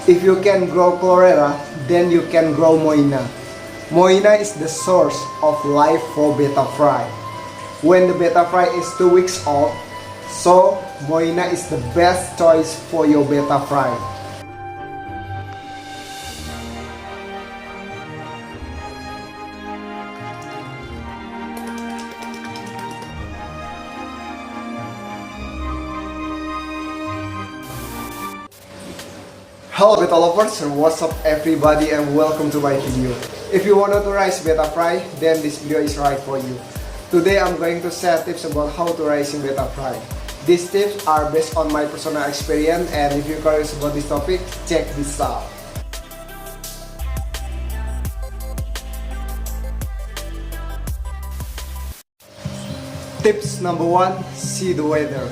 If you can grow chlorella, then you can grow moina. Moina is the source of life for betta fry. When the betta fry is 2 weeks old, so moina is the best choice for your betta fry. Hello betta lovers, what's up everybody and welcome to my video. If you wanted to raise betta fry, then this video is right for you. Today I'm going to share tips about how to raise betta fry. These tips are based on my personal experience, and if you're curious about this topic, check this out. Tips number 1, see the weather.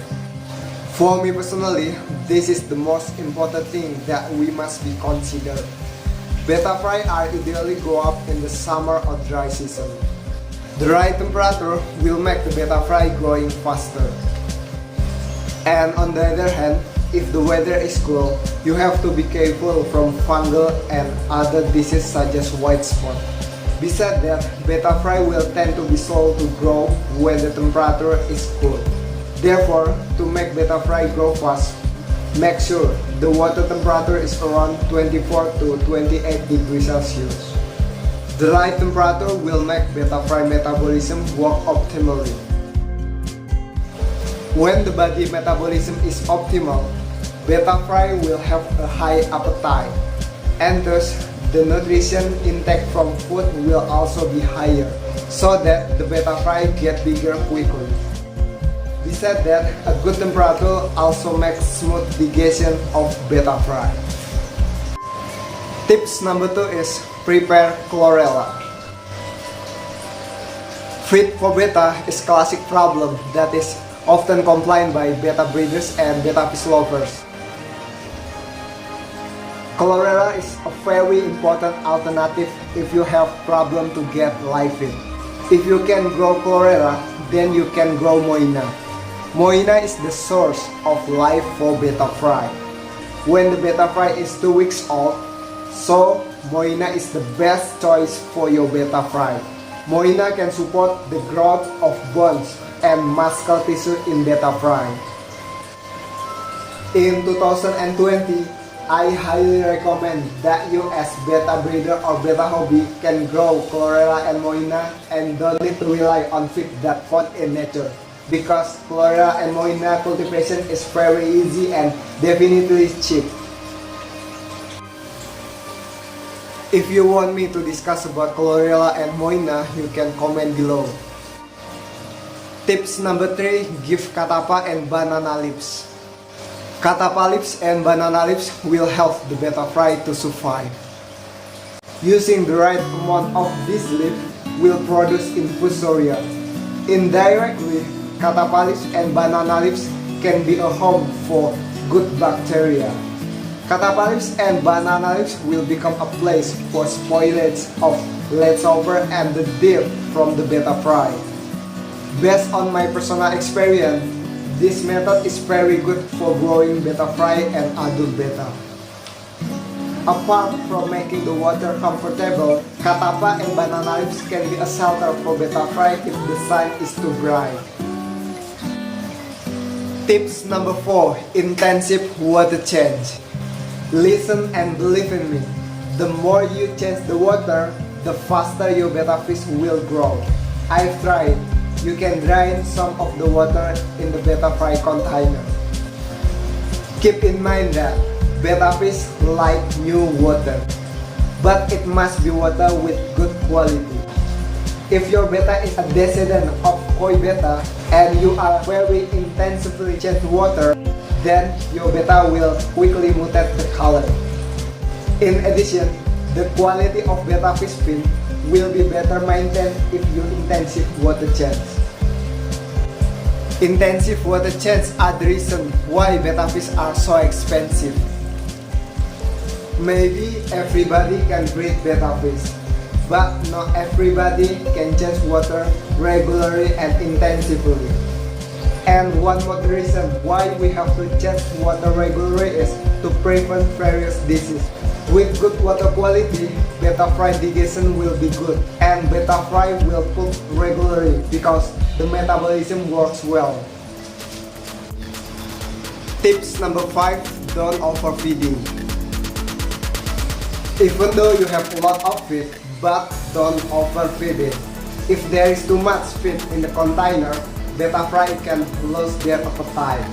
For me personally, this is the most important thing that we must be considered. Betta fry are ideally grow up in the summer or dry season. The right temperature will make the betta fry growing faster. And on the other hand, if the weather is cool, you have to be careful from fungal and other diseases such as white spot. Besides that, betta fry will tend to be slow to grow when the temperature is cool. Therefore, to make betta fry grow fast, make sure the water temperature is around 24 to 28 degrees Celsius. The right temperature will make betta fry metabolism work optimally. When the body metabolism is optimal, betta fry will have a high appetite, and thus the nutrition intake from food will also be higher, so that the betta fry get bigger quickly. Besides that, a good temperature also makes smooth digestion of betta fry. Tips number 2 is prepare chlorella. Feed for betta is classic problem that is often complained by betta breeders and betta fish lovers. Chlorella is a very important alternative if you have problem to get live feed. If you can grow chlorella, then you can grow moina. Moina is the source of life for betta fry. When the betta fry is 2 weeks old, so moina is the best choice for your betta fry. Moina can support the growth of bones and muscle tissue in betta fry. In 2020, I highly recommend that you as betta breeder or betta hobby can grow chlorella and moina and don't need to rely on feed that found in nature. Because chlorella and moina cultivation is very easy and definitely cheap. If you want me to discuss about chlorella and moina, you can comment below. Tips number 3, give catappa and banana leaves. Catappa leaves and banana leaves will help the betta fry to survive. Using the right amount of this leaf will produce infusoria. Indirectly, catappa leaves and banana leaves can be a home for good bacteria. Catappa leaves and banana leaves will become a place for spoilage of leftover and the dirt from the betta fry. Based on my personal experience, this method is very good for growing betta fry and adult betta. Apart from making the water comfortable, catappa and banana leaves can be a shelter for betta fry if the sun is too bright. Tips number 4, intensive water change. Listen and believe in me. The more you change the water, the faster your betta fish will grow. I've tried. You can drain some of the water in the betta fry container. Keep in mind that betta fish like new water, but it must be water with good quality. If your betta is a descendant of koi betta and you are very intensively change water, then your betta will quickly mutate the color. In addition, the quality of betta fish fin will be better maintained if you intensive water change. Intensive water change are the reason why betta fish are so expensive. Maybe everybody can breed betta fish, but not everybody can change water regularly and intensively. And one more reason why we have to change water regularly is to prevent various diseases. With good water quality, betta fry digestion will be good, and betta fry will cook regularly because the metabolism works well. Tips number 5, don't overfeeding. Even though you have a lot of feed, but don't overfeed it. If there is too much feed in the container, betta fry can lose their appetite.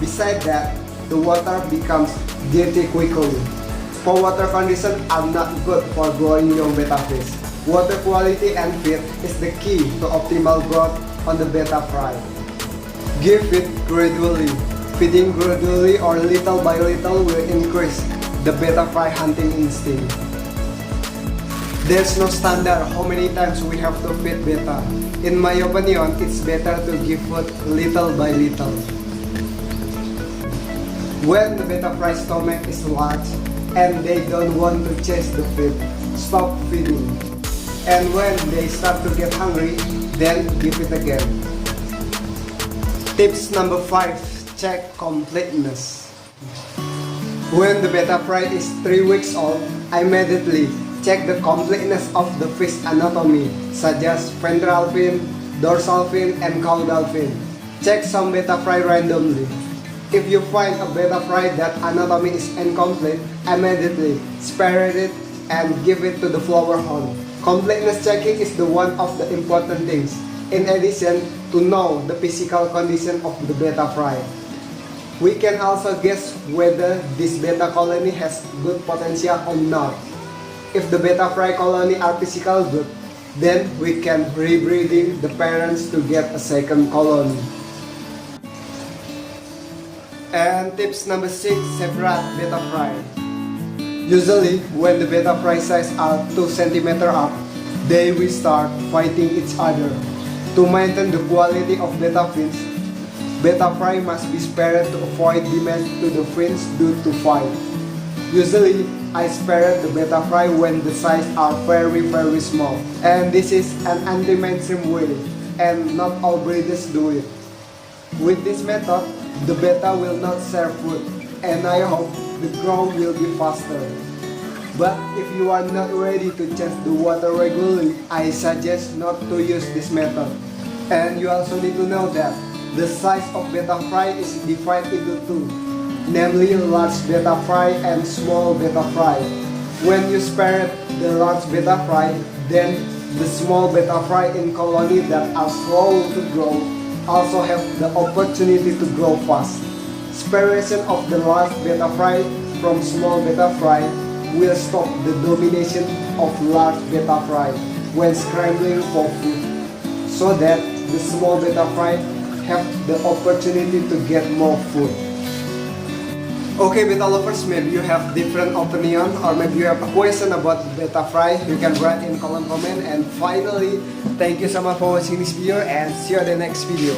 Besides that, the water becomes dirty quickly. Poor water conditions are not good for growing young betta fish. Water quality and feed is the key to optimal growth on the betta fry. Give feed gradually. Feeding gradually or little by little will increase the betta fry hunting instinct. There's no standard how many times we have to feed betta. In my opinion, it's better to give food little by little. When the betta fry stomach is large and they don't want to chase the feed, stop feeding. And when they start to get hungry, then give it again. Tips number 5, check completeness. When the betta fry is 3 weeks old, immediately check the completeness of the fish anatomy, such as ventral fin, dorsal fin, and caudal fin. Check some betta fry randomly. If you find a betta fry that anatomy is incomplete, immediately spare it and give it to the flower home. Completeness checking is the one of the important things, in addition to know the physical condition of the betta fry. We can also guess whether this betta colony has good potential or not. If the betta fry colony are physical good, then we can rebreeding the parents to get a second colony. And tips number 6, separate betta fry. Usually, when the betta fry size are 2 cm up, they will start fighting each other. To maintain the quality of betta fins, betta fry must be spared to avoid damage to the fins due to fight. Usually, I spare the betta fry when the size are very small. And this is an anti-mainstream way, and not all breeders do it. With this method, the betta will not share food, and I hope the growth will be faster. But if you are not ready to change the water regularly, I suggest not to use this method. And you also need to know that the size of betta fry is divided into two, namely large betta fry and small betta fry. When you spare the large betta fry, then the small betta fry in colony that are slow to grow also have the opportunity to grow fast. Separation of the large betta fry from small betta fry will stop the domination of large betta fry when scrambling for food, so that the small betta fry have the opportunity to get more food. Okay, betta lovers, maybe you have different opinion or maybe you have a question about betta fry, you can write in column comment. And finally, thank you so much for watching this video and see you in the next video.